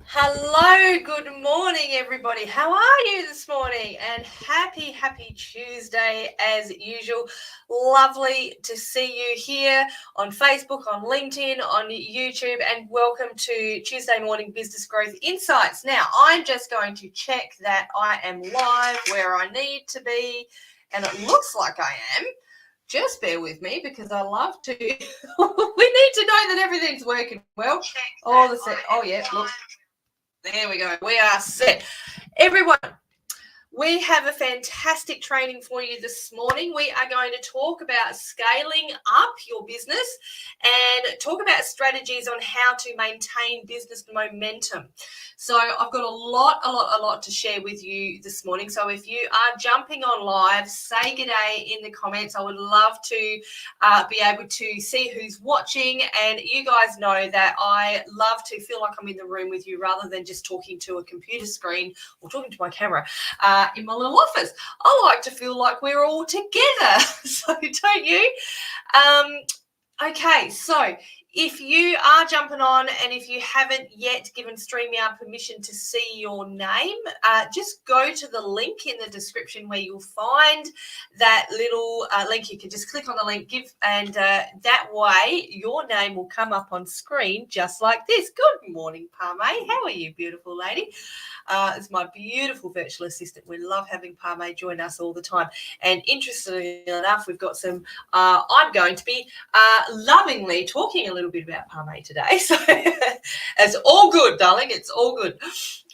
Hello, good morning, everybody. How are you this morning? And happy Tuesday as usual. Lovely to see you here on Facebook, on LinkedIn, on YouTube, and welcome to Tuesday Morning Business Growth Insights. Now, I'm just going to check that I am live where I need to be, and it looks like I am. Just bear with me because I love to. We need to know that everything's working well. Oh yeah, look. There we go. We are set. Everyone, we have a fantastic training for you this morning. We are going to talk about scaling up your business and talk about strategies on how to maintain business momentum. So I've got a lot to share with you this morning. So if you are jumping on live, say good day in the comments. I would love to be able to see who's watching. And you guys know that I love to feel like I'm in the room with you rather than just talking to a computer screen or talking to my camera in my little office. I like to feel like we're all together. So don't you? Okay, so if you are jumping on and if you haven't yet given StreamYard permission to see your name, just go to the link in the description where you'll find that little link. You can just click on the link, and that way your name will come up on screen just like this. Good morning, Parme. How are you, beautiful lady? It's my beautiful virtual assistant. We love having Parme join us all the time. And interestingly enough, we've got some, I'm going to be lovingly talking a little bit about Parme today. So it's all good, darling. It's all good.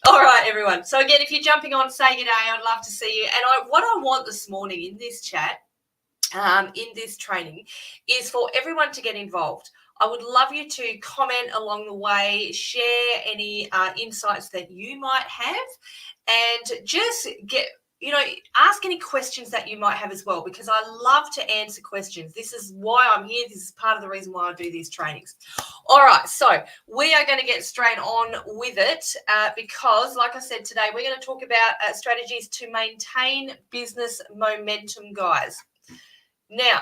All right, everyone. So again, if you're jumping on, say good day. I'd love to see you. And what I want this morning in this chat, in this training, is for everyone to get involved. I would love you to comment along the way, share any insights that you might have, and just ask any questions that you might have as well, because I love to answer questions. This is why I'm here. This is part of the reason why I do these trainings. All right, so we are going to get straight on with it because, like I said, today we're going to talk about strategies to maintain business momentum, guys. Now,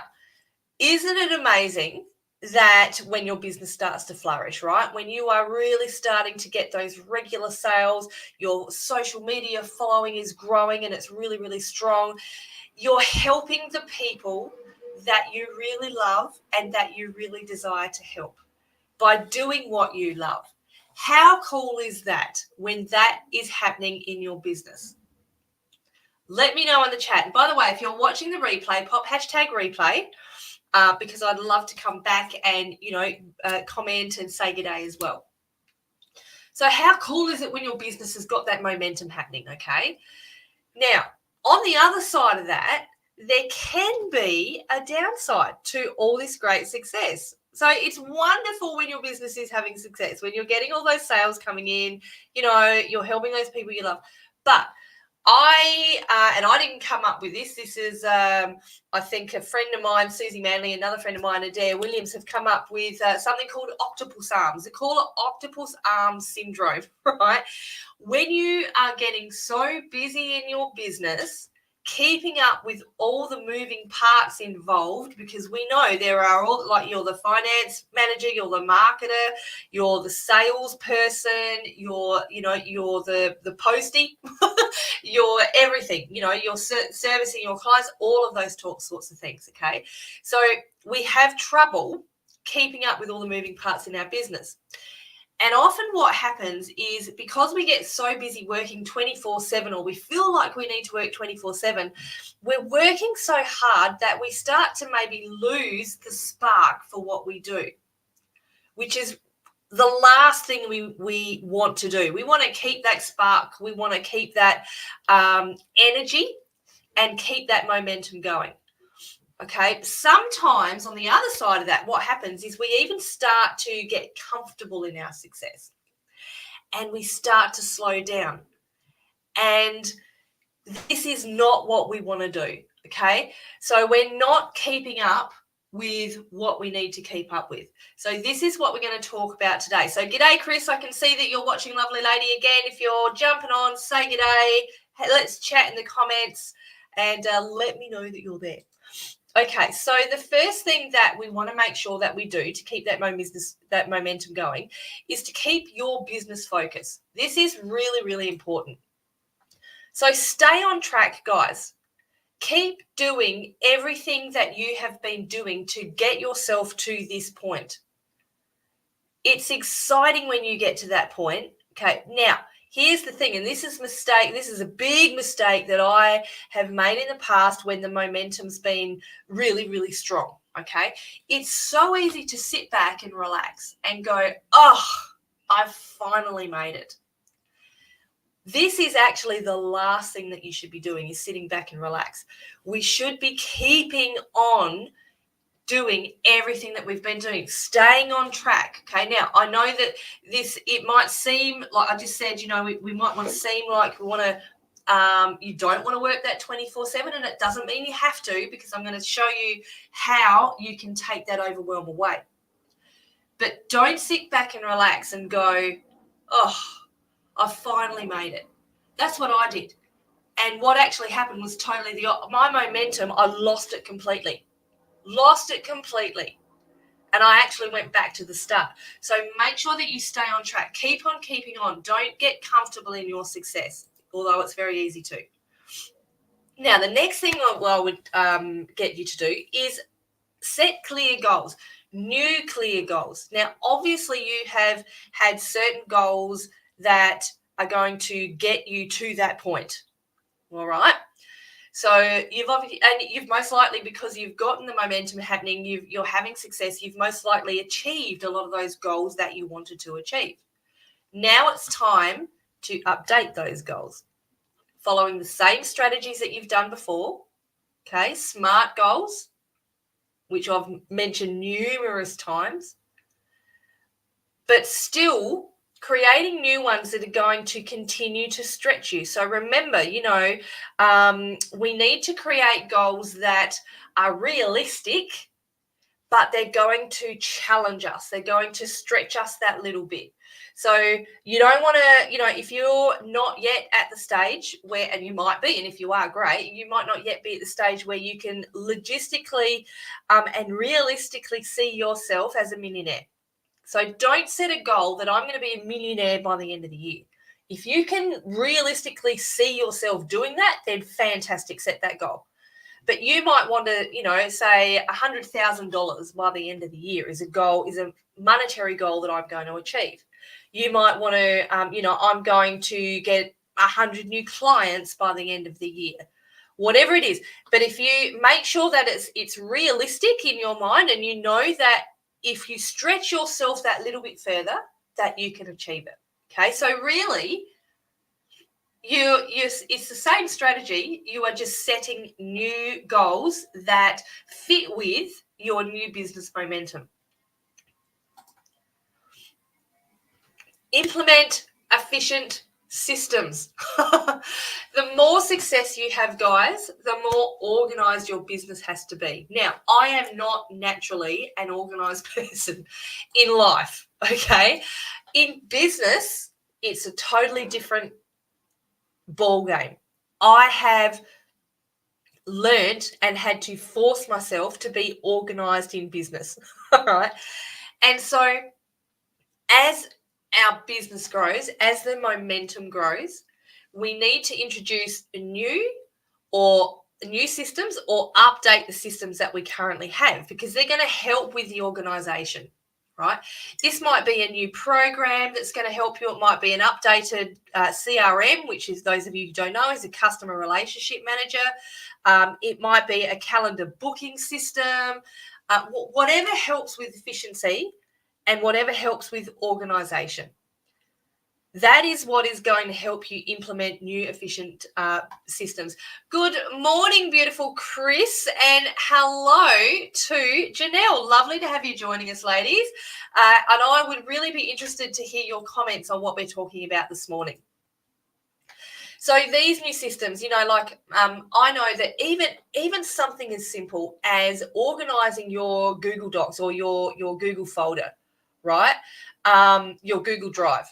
isn't it amazing that when your business starts to flourish, right? When you are really starting to get those regular sales, your social media following is growing and it's really, really strong. You're helping the people that you really love and that you really desire to help by doing what you love. How cool is that when that is happening in your business? Let me know in the chat. And by the way, if you're watching the replay, pop hashtag replay. Because I'd love to come back and, comment and say good day as well. So how cool is it when your business has got that momentum happening, okay? Now, on the other side of that, there can be a downside to all this great success. So it's wonderful when your business is having success, when you're getting all those sales coming in, you're helping those people you love. But I didn't come up with this. This is, I think, a friend of mine, Susie Manley, another friend of mine, Adair Williams, have come up with something called octopus arms. They call it octopus arms syndrome, right? When you are getting so busy in your business, keeping up with all the moving parts involved, because we know there are all, like, you're the finance manager, you're the marketer, you're the salesperson, you're the postie, you're everything, you're servicing your clients, all of those sorts of things, okay? So we have trouble keeping up with all the moving parts in our business. And often what happens is, because we get so busy working 24/7, or we feel like we need to work 24/7, we're working so hard that we start to maybe lose the spark for what we do, which is the last thing we want to do. We want to keep that spark. We want to keep that energy and keep that momentum going. Okay, sometimes on the other side of that, what happens is we even start to get comfortable in our success and we start to slow down. And this is not what we want to do, okay? So we're not keeping up with what we need to keep up with. So this is what we're going to talk about today. So g'day, Chris. I can see that you're watching, lovely lady. Again, if you're jumping on, say g'day. Let's chat in the comments and let me know that you're there. Okay, so the first thing that we want to make sure that we do to keep that momentum going is to keep your business focus. This is really, really important. So stay on track, guys. Keep doing everything that you have been doing to get yourself to this point. It's exciting when you get to that point. Okay, now here's the thing, and this is a big mistake that I have made in the past when the momentum's been really, really strong. Okay, it's so easy to sit back and relax and go, oh, I've finally made it. This is actually the last thing that you should be doing, is sitting back and relax. We should be keeping on doing everything that we've been doing, staying on track. Okay, now I know that it might seem like I just said, we might want to seem like we want to, you don't want to work that 24/7, and it doesn't mean you have to, because I'm going to show you how you can take that overwhelm away. But don't sit back and relax and go, oh, I finally made it. That's what I did. And what actually happened was totally my momentum, I lost it completely. And I actually went back to the start. So make sure that you stay on track. Keep on keeping on. Don't get comfortable in your success, although it's very easy to. Now, the next thing I would get you to do is set clear goals, new clear goals. Now, obviously, you have had certain goals that are going to get you to that point. All right. So you've most likely, because you've gotten the momentum happening, you're having success, you've most likely achieved a lot of those goals that you wanted to achieve. Now it's time to update those goals, following the same strategies that you've done before. Okay, SMART goals, which I've mentioned numerous times, but still creating new ones that are going to continue to stretch you. So remember, we need to create goals that are realistic, but they're going to challenge us. They're going to stretch us that little bit. So you don't want to, if you're not yet at the stage where, and you might be, and if you are, great, you might not yet be at the stage where you can logistically and realistically see yourself as a millionaire. So don't set a goal that I'm going to be a millionaire by the end of the year. If you can realistically see yourself doing that, then fantastic, set that goal. But you might want to, say $100,000 by the end of the year is a monetary goal that I'm going to achieve. You might want to, I'm going to get 100 new clients by the end of the year. Whatever it is. But if you make sure that it's realistic in your mind, and you know that if you stretch yourself that little bit further, that you can achieve it. Okay, so really, it's the same strategy. You are just setting new goals that fit with your new business momentum. Implement efficient systems. The more success you have, guys, the more organized your business has to be. Now, I am not naturally an organized person in life, okay? In business, it's a totally different ball game. I have learned and had to force myself to be organized in business, all right? And so as our business grows, as the momentum grows, we need to introduce new systems or update the systems that we currently have, because they're going to help with the organization, right? This might be a new program that's going to help you. It might be an updated CRM, which is, those of you who don't know, is a customer relationship manager. It might be a calendar booking system, whatever helps with efficiency and whatever helps with organization. That is what is going to help you implement new efficient systems. Good morning, beautiful Chris, and hello to Janelle. Lovely to have you joining us, ladies. And I would really be interested to hear your comments on what we're talking about this morning. So these new systems, I know that even something as simple as organizing your Google Docs or your Google folder, right? Your Google Drive.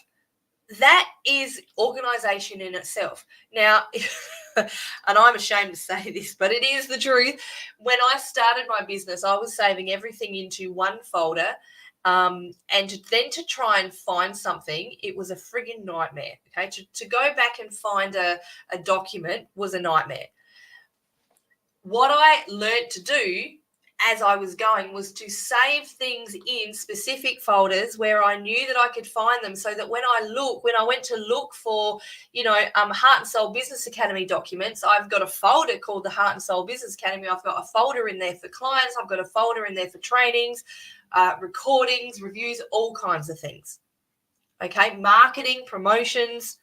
that is organization in itself. Now, and I'm ashamed to say this, but it is the truth. When I started my business, I was saving everything into one folder. And then to try and find something, it was a friggin' nightmare. Okay. To go back and find a document was a nightmare. What I learned to do as I was going was to save things in specific folders where I knew that I could find them, so that when I went to look for, Heart and Soul Business Academy documents, I've got a folder called the Heart and Soul Business Academy. I've got a folder in there for clients. I've got a folder in there for trainings, recordings, reviews, all kinds of things. Okay, marketing, promotions.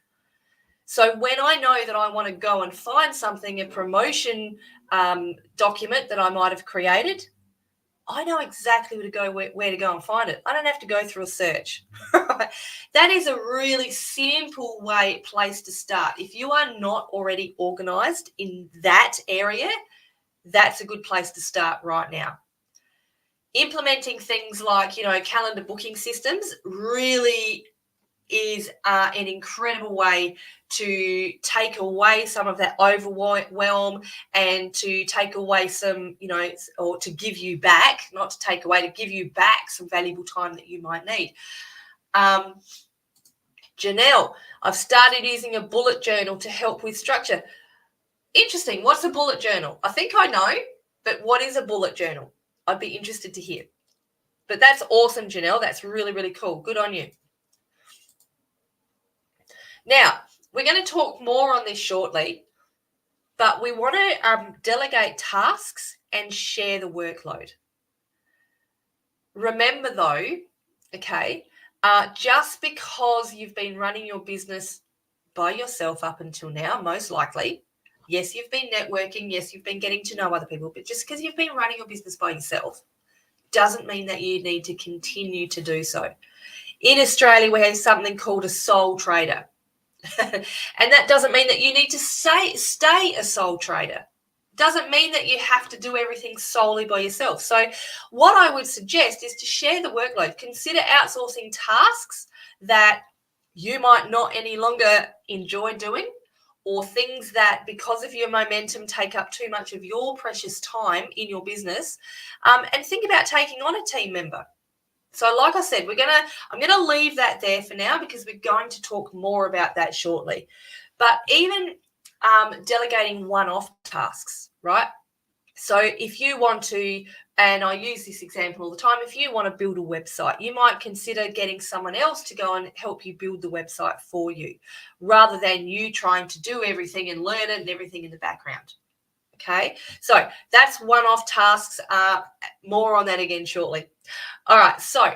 So when I know that I want to go and find something, a promotion document that I might have created, I know exactly where to go and find it. I don't have to go through a search. That is a really simple place to start. If you are not already organized in that area, that's a good place to start right now. Implementing things like, calendar booking systems really is an incredible way to take away some of that overwhelm and to take away some, or to give you back, not to take away, to give you back some valuable time that you might need. Janelle, I've started using a bullet journal to help with structure. Interesting. What's a bullet journal? I think I know, but what is a bullet journal? I'd be interested to hear. But that's awesome, Janelle. That's really, really cool. Good on you. Now, we're going to talk more on this shortly, but we want to delegate tasks and share the workload. Remember though, okay, just because you've been running your business by yourself up until now, most likely, yes, you've been networking, yes, you've been getting to know other people, but just because you've been running your business by yourself doesn't mean that you need to continue to do so. In Australia, we have something called a sole trader. And that doesn't mean that you need to stay a sole trader. Doesn't mean that you have to do everything solely by yourself. So what I would suggest is to share the workload. Consider outsourcing tasks that you might not any longer enjoy doing, or things that, because of your momentum, take up too much of your precious time in your business, and think about taking on a team member. So like I said, I'm going to leave that there for now, because we're going to talk more about that shortly. But even delegating one-off tasks, right? So if you want to, and I use this example all the time, if you want to build a website, you might consider getting someone else to go and help you build the website for you, rather than you trying to do everything and learn it and everything in the background. Okay, so that's one-off tasks. More on that again shortly. All right, so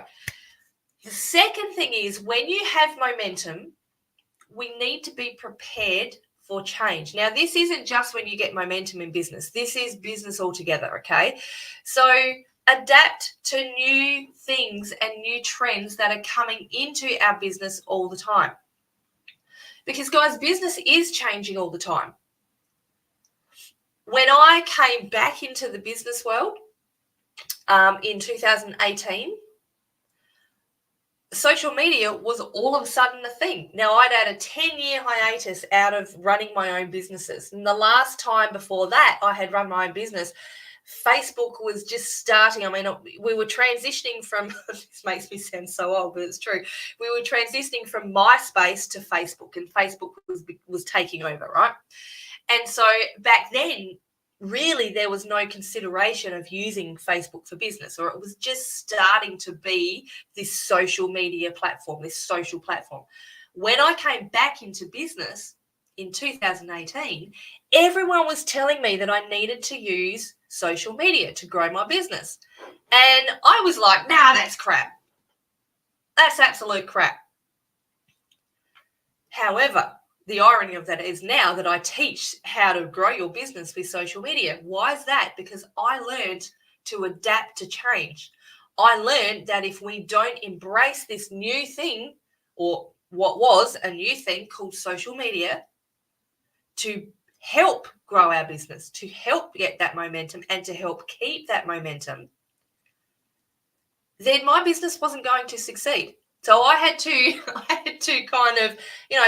the second thing is, when you have momentum, we need to be prepared for change. Now, this isn't just when you get momentum in business. This is business altogether, okay? So adapt to new things and new trends that are coming into our business all the time. Because, guys, business is changing all the time. When I came back into the business world in 2018, social media was all of a sudden a thing. Now, I'd had a 10-year hiatus out of running my own businesses. And the last time before that I had run my own business, Facebook was just starting. I mean, we were transitioning from, this makes me sound so old, but it's true. We were transitioning from MySpace to Facebook, and Facebook was taking over, right? And so back then, really, there was no consideration of using Facebook for business, or it was just starting to be this social media platform, this social platform. When I came back into business in 2018, everyone was telling me that I needed to use social media to grow my business. And I was like, nah, that's crap. That's absolute crap. However, the irony of that is now that I teach how to grow your business with social media. Why is that? Because I learned to adapt to change. I learned that if we don't embrace this new thing, or what was a new thing called social media, to help grow our business, to help get that momentum and to help keep that momentum, then my business wasn't going to succeed. So I had to kind of,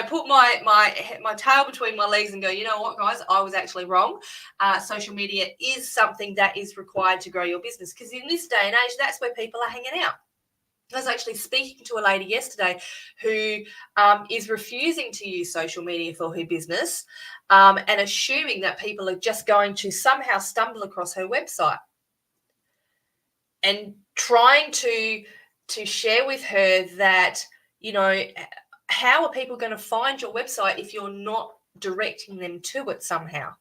put my tail between my legs and go, you know what, guys, I was actually wrong. Social media is something that is required to grow your business, because in this day and age, that's where people are hanging out. I was actually speaking to a lady yesterday who is refusing to use social media for her business, and assuming that people are just going to somehow stumble across her website, and trying to share with her that, how are people going to find your website if you're not directing them to it somehow?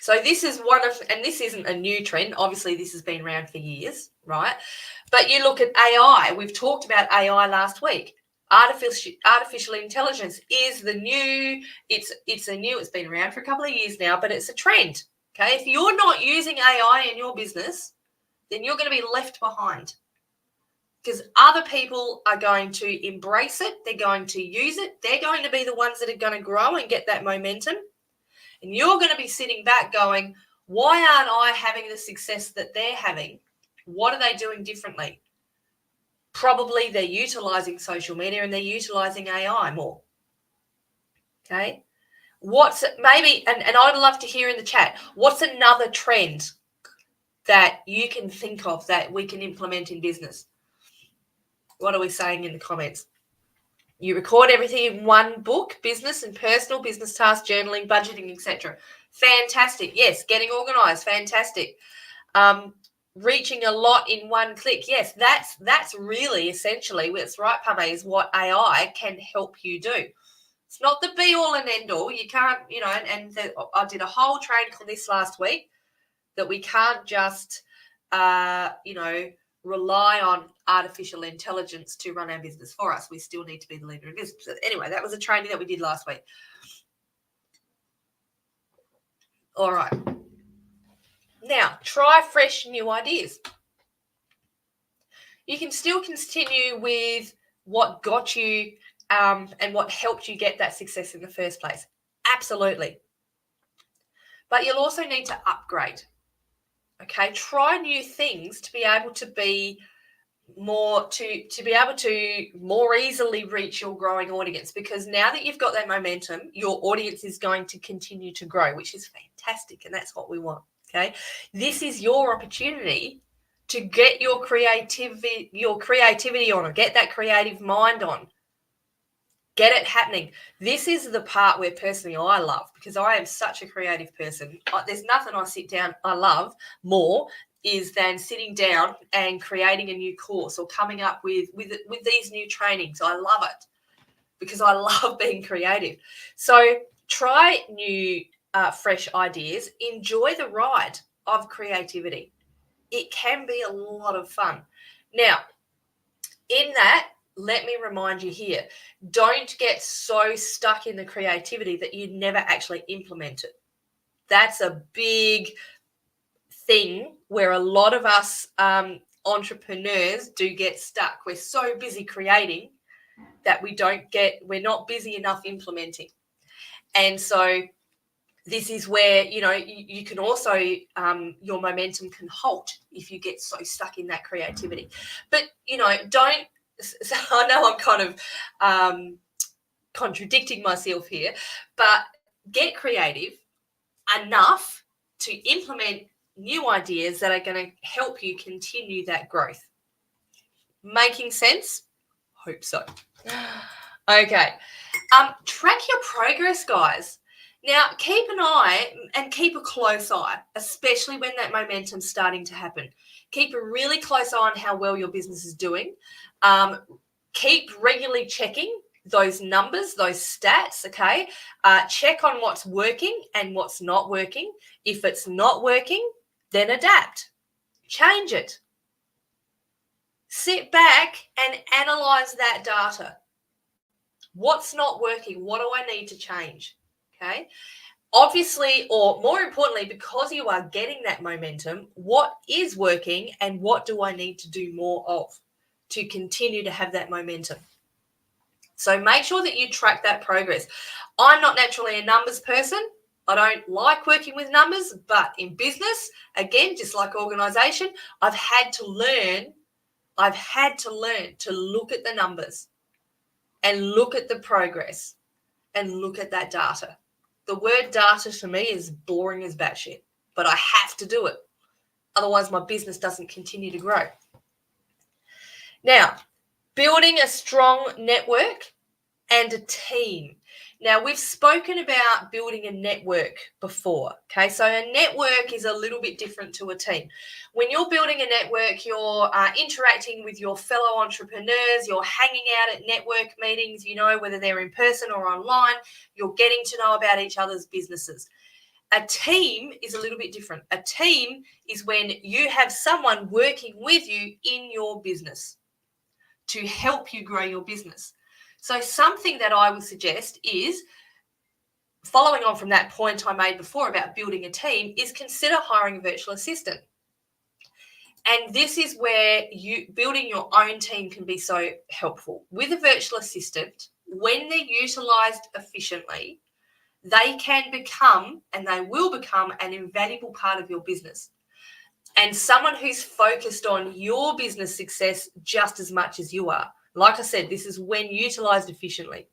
So this is and this isn't a new trend. Obviously, this has been around for years, right? But you look at AI. We've talked about AI last week. Artificial intelligence is the new. It's been around for a couple of years now, but it's a trend. Okay, if you're not using AI in your business, then you're going to be left behind, because other people are going to embrace it. They're going to use it. They're going to be the ones that are going to grow and get that momentum. And you're going to be sitting back going, why aren't I having the success that they're having? What are they doing differently? Probably they're utilizing social media and they're utilizing AI more. Okay. What's maybe, and I'd love to hear in the chat, what's another trend that you can think of that we can implement in business? What are we saying in the comments? You record everything in one book: business and personal, business tasks, journaling, budgeting, etc. Fantastic. Yes. Getting organized. Fantastic. Reaching a lot in one click. Yes, that's really essentially, that's right, Pame, is what AI can help you do. It's not the be all and end all. You can't, I did a whole training on this last week, that we can't just, rely on artificial intelligence to run our business for us. We still need to be the leader in business. So anyway, that was a training that we did last week. All right. Now, try fresh new ideas. You can still continue with what got you and what helped you get that success in the first place. Absolutely. But you'll also need to upgrade. Okay, try new things to be able to be more to be able to more easily reach your growing audience, because now that you've got that momentum, your audience is going to continue to grow, which is fantastic, and that's what we want. Okay, this is your opportunity to get your creativity on, or get that creative mind on. Get it happening. This is the part where personally I love, because I am such a creative person. There's nothing I love more is than sitting down and creating a new course, or coming up with these new trainings. I love it because I love being creative. So try new, fresh ideas. Enjoy the ride of creativity. It can be a lot of fun. Now, in that, let me remind you here, don't get so stuck in the creativity that you never actually implement it. That's a big thing where a lot of us entrepreneurs do get stuck. We're so busy creating that we're not busy enough implementing. And so this is where, you can also, your momentum can halt if you get so stuck in that creativity. But, don't, so I know I'm kind of contradicting myself here, but get creative enough to implement new ideas that are going to help you continue that growth. Making sense? Hope so. Okay. Track your progress, guys. Now, keep an eye and keep a close eye, especially when that momentum's starting to happen. Keep a really close eye on how well your business is doing. Keep regularly checking those numbers, those stats, okay? Check on what's working and what's not working. If it's not working, then adapt. Change it. Sit back and analyze that data. What's not working? What do I need to change? Okay. Obviously, or more importantly, because you are getting that momentum, what is working and what do I need to do more of to continue to have that momentum? So make sure that you track that progress. I'm not naturally a numbers person. I don't like working with numbers, but in business, again, just like organization, I've had to learn to look at the numbers. and look at the progress and look at that data. The word data to me is boring as batshit, but I have to do it. Otherwise, my business doesn't continue to grow. Now, building a strong network and a team. Now, we've spoken about building a network before, okay? So a network is a little bit different to a team. When you're building a network, you're interacting with your fellow entrepreneurs, you're hanging out at network meetings, whether they're in person or online, you're getting to know about each other's businesses. A team is a little bit different. A team is when you have someone working with you in your business to help you grow your business. So something that I would suggest is, following on from that point I made before about building a team, is consider hiring a virtual assistant. And this is where building your own team can be so helpful. With a virtual assistant, when they're utilized efficiently, they can become, and they will become, an invaluable part of your business. And someone who's focused on your business success just as much as you are. Like I said, this is when utilized efficiently.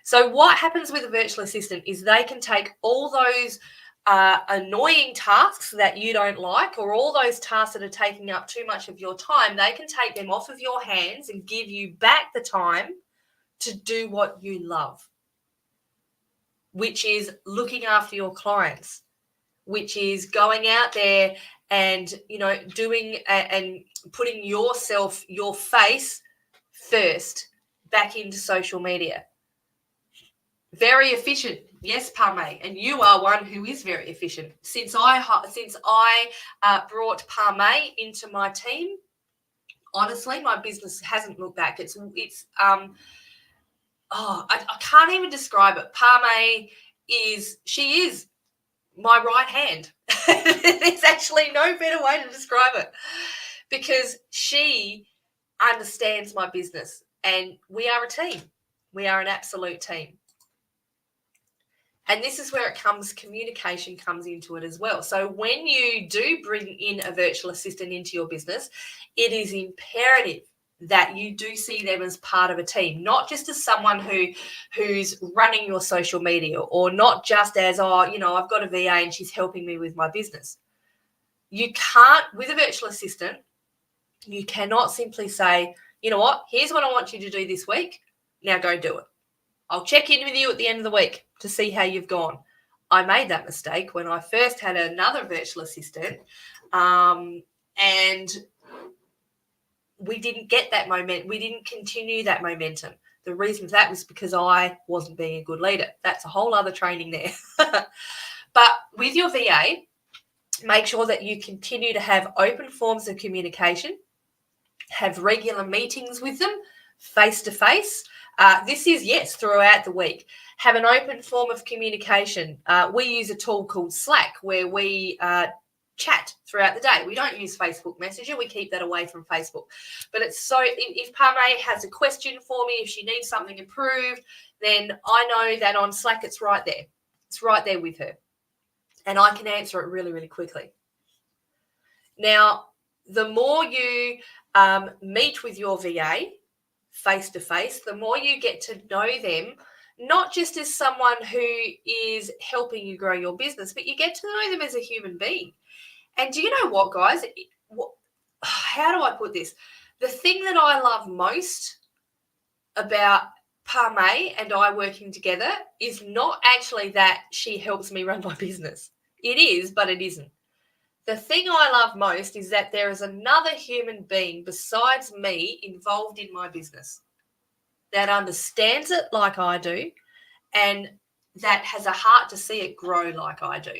So what happens with a virtual assistant is they can take all those annoying tasks that you don't like, or all those tasks that are taking up too much of your time. They can take them off of your hands and give you back the time to do what you love, which is looking after your clients, which is going out there and, doing and putting your face first back into social media. Very efficient. Yes, Parme, and you are one who is very efficient. Since I brought Parme into my team, honestly, my business hasn't looked back. I can't even describe it. Parme is my right hand. There's actually no better way to describe it, because she understands my business, and we are a team. We are an absolute team. And this is where communication comes into it as well. So when you do bring in a virtual assistant into your business, it is imperative that you do see them as part of a team, not just as someone who's running your social media, or not just as, I've got a VA and she's helping me with my business. You can't, with a virtual assistant, you cannot simply say, you know what, here's what I want you to do this week. Now go do it. I'll check in with you at the end of the week to see how you've gone. I made that mistake when I first had another virtual assistant, and we didn't get that momentum. We didn't continue that momentum. The reason for that was because I wasn't being a good leader. That's a whole other training there. But with your VA, make sure that you continue to have open forms of communication, have regular meetings with them, face-to-face. This is, yes, throughout the week. Have an open form of communication. We use a tool called Slack, where we chat throughout the day. We don't use Facebook Messenger. We keep that away from Facebook. But it's so, if Parme has a question for me, if she needs something approved, then I know that on Slack it's right there. It's right there with her. And I can answer it really, really quickly. Now, the more you meet with your VA face-to-face, the more you get to know them, not just as someone who is helping you grow your business, but you get to know them as a human being. And do you know what, guys? How do I put this? The thing that I love most about Parme and I working together is not actually that she helps me run my business. It is, but it isn't. The thing I love most is that there is another human being besides me involved in my business that understands it like I do, and that has a heart to see it grow like I do.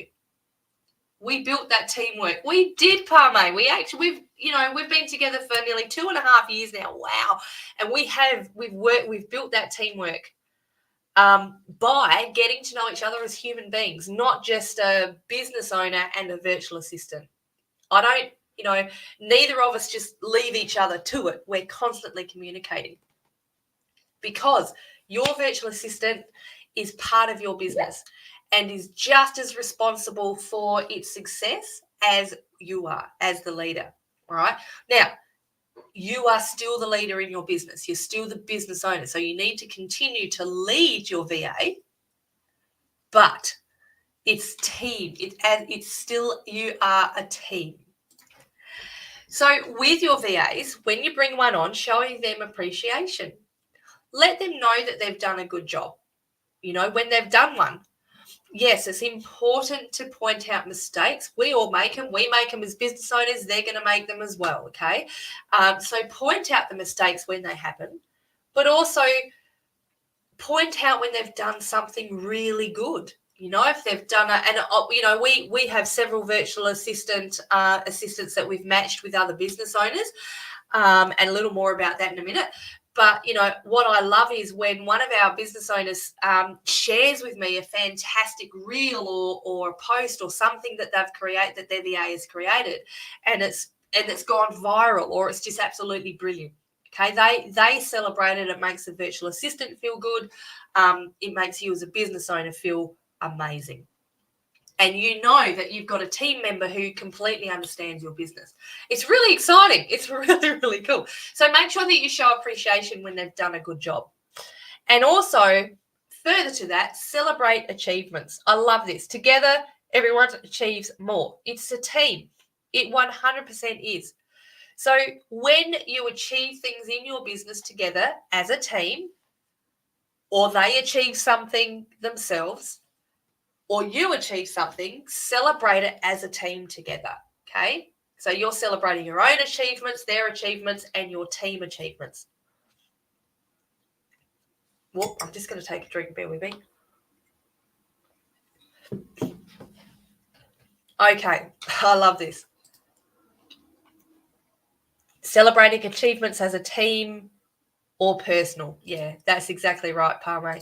We built that teamwork. We did, Parme. We've been together for nearly 2.5 years now. Wow. And we've built that teamwork by getting to know each other as human beings, not just a business owner and a virtual assistant. Neither of us just leave each other to it. We're constantly communicating, because your virtual assistant is part of your business and is just as responsible for its success as you are, as the leader. All right. Now, you are still the leader in your business. You're still the business owner. So you need to continue to lead your VA, but it's team. It's still, you are a team. So with your VAs, when you bring one on, showing them appreciation. Let them know that they've done a good job. You know, when they've done one, yes, it's important to point out mistakes. We all make them. We make them as business owners. They're going to make them as well, okay? So point out the mistakes when they happen, but also point out when they've done something really good. You know, if they've done it, and you know, we have several virtual assistants that we've matched with other business owners, and a little more about that in a minute. But, you know, what I love is when one of our business owners shares with me a fantastic reel or a post or something that they've created, that their VA has created, and it's gone viral, or it's just absolutely brilliant. Okay, they celebrate it. It makes the virtual assistant feel good. It makes you as a business owner feel amazing. And you know that you've got a team member who completely understands your business. It's really exciting. It's really, really cool. So make sure that you show appreciation when they've done a good job. And also, further to that, celebrate achievements. I love this. Together, everyone achieves more. It's a team. It 100% is. So when you achieve things in your business together as a team, or they achieve something themselves, or you achieve something, celebrate it as a team together, okay? So you're celebrating your own achievements, their achievements, and your team achievements. Well, I'm just going to take a drink, bear with me. Okay, I love this. Celebrating achievements as a team or personal. Yeah, that's exactly right, Parme.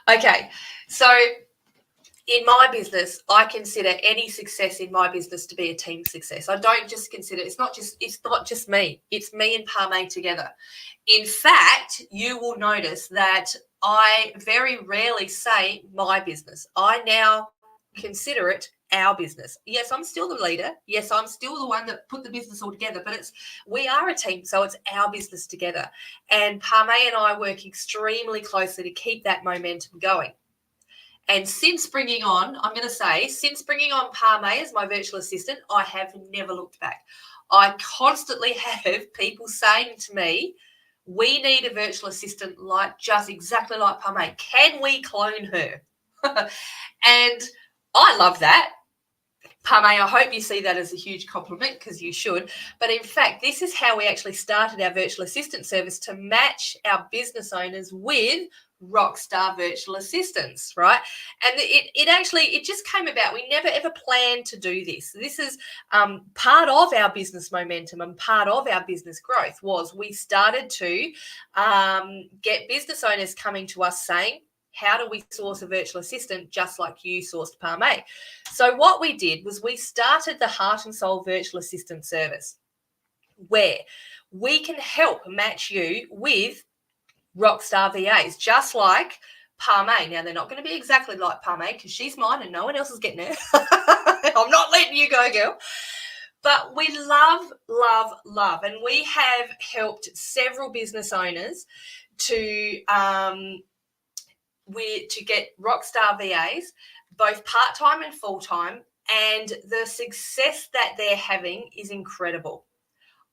Okay, so in my business, I consider any success in my business to be a team success. I don't just consider, it's not just me. It's me and Parme together. In fact, you will notice that I very rarely say my business. I now consider it our business. Yes, I'm still the leader. Yes, I'm still the one that put the business all together, but we are a team, so it's our business together. And Parme and I work extremely closely to keep that momentum going. And since bringing on Parme as my virtual assistant, I have never looked back. I constantly have people saying to me, we need a virtual assistant just exactly like Parme. Can we clone her? And I love that. Parme, I hope you see that as a huge compliment, because you should. But in fact, this is how we actually started our virtual assistant service, to match our business owners with rockstar virtual assistants, right? And it just came about. We never ever planned to do this. This is part of our business momentum, and part of our business growth was we started to get business owners coming to us saying, how do we source a virtual assistant just like you sourced Parme? So what we did was we started the Heart and Soul virtual assistant service, where we can help match you with rockstar VAs, just like Parme. Now, they're not going to be exactly like Parme, because she's mine and no one else is getting her. I'm not letting you go, girl. But we love, love, love. And we have helped several business owners to get rockstar VAs, both part-time and full-time, and the success that they're having is incredible.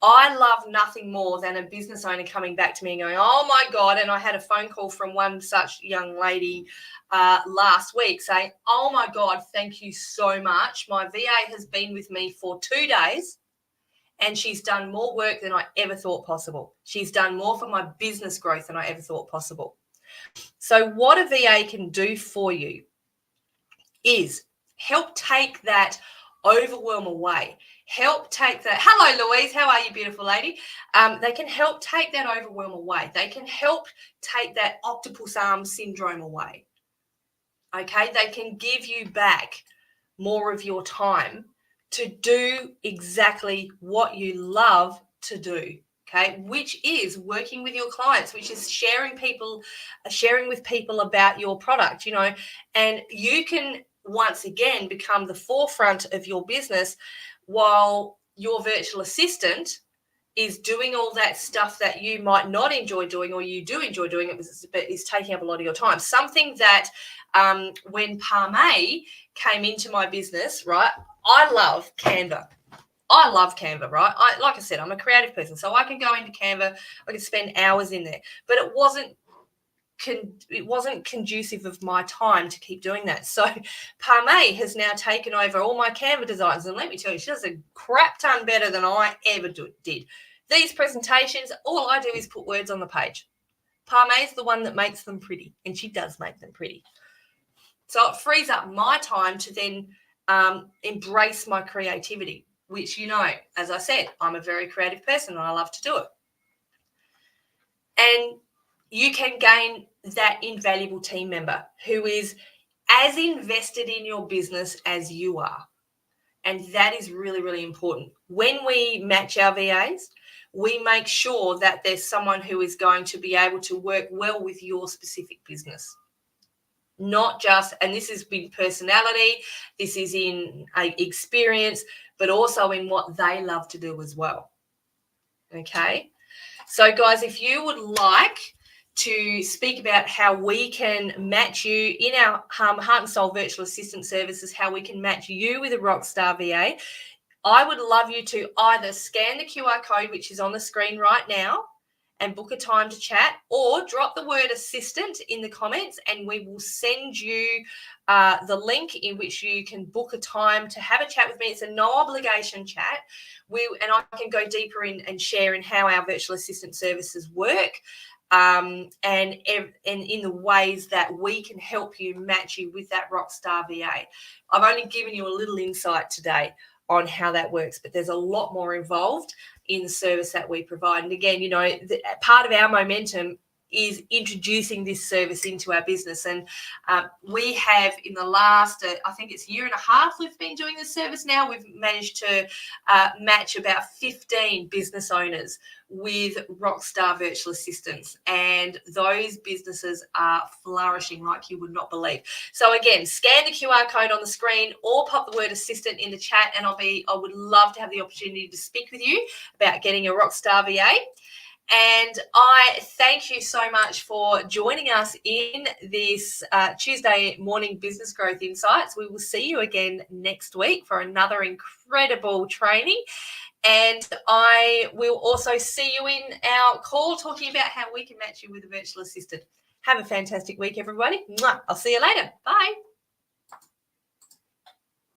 I love nothing more than a business owner coming back to me and going, oh my God. And I had a phone call from one such young lady last week saying, oh my God, thank you so much. My VA has been with me for 2 days and she's done more work than I ever thought possible. She's done more for my business growth than I ever thought possible. So what a VA can do for you is help take that overwhelm away. Help take that. Hello, Louise. How are you, beautiful lady? They can help take that overwhelm away. They can help take that octopus arm syndrome away. Okay, they can give you back more of your time to do exactly what you love to do. Okay, which is working with your clients, which is sharing with people about your product, and you can once again become the forefront of your business while your virtual assistant is doing all that stuff that you might not enjoy doing, or you do enjoy doing it, but is taking up a lot of your time. Something that when Parme came into my business, right, I love Canva. I love Canva, right? Like I said, I'm a creative person, so I can go into Canva, I can spend hours in there, but it wasn't conducive of my time to keep doing that. So Parme has now taken over all my Canva designs, and let me tell you, she does a crap ton better than I ever did. These presentations, all I do is put words on the page. Parme's the one that makes them pretty, and she does make them pretty. So it frees up my time to then embrace my creativity, which, you know, as I said, I'm a very creative person and I love to do it. And you can gain that invaluable team member who is as invested in your business as you are. And that is really, really important. When we match our VAs, we make sure that there's someone who is going to be able to work well with your specific business. Not just, and this is in personality, this is in experience, but also in what they love to do as well. Okay. So guys, if you would like to speak about how we can match you in our Heart and Soul virtual assistant services, how we can match you with a Rockstar VA, I would love you to either scan the QR code, which is on the screen right now, and book a time to chat, or drop the word assistant in the comments and we will send you the link in which you can book a time to have a chat with me. It's a no obligation chat. And I can go deeper in and share in how our virtual assistant services work, and in the ways that we can help you match you with that Rockstar VA. I've only given you a little insight today on how that works, but there's a lot more involved in the service that we provide. And again, you know, part of our momentum is introducing this service into our business. And we have, in the last, I think it's year and a half we've been doing this service now, we've managed to match about 15 business owners with Rockstar virtual assistants, and those businesses are flourishing like you would not believe. So again, scan the QR code on the screen or pop the word assistant in the chat, and I would love to have the opportunity to speak with you about getting a Rockstar VA. And I thank you so much for joining us in this Tuesday morning Business Growth Insights. We will see you again next week for another incredible training. And I will also see you in our call talking about how we can match you with a virtual assistant. Have a fantastic week, everybody. I'll see you later. Bye.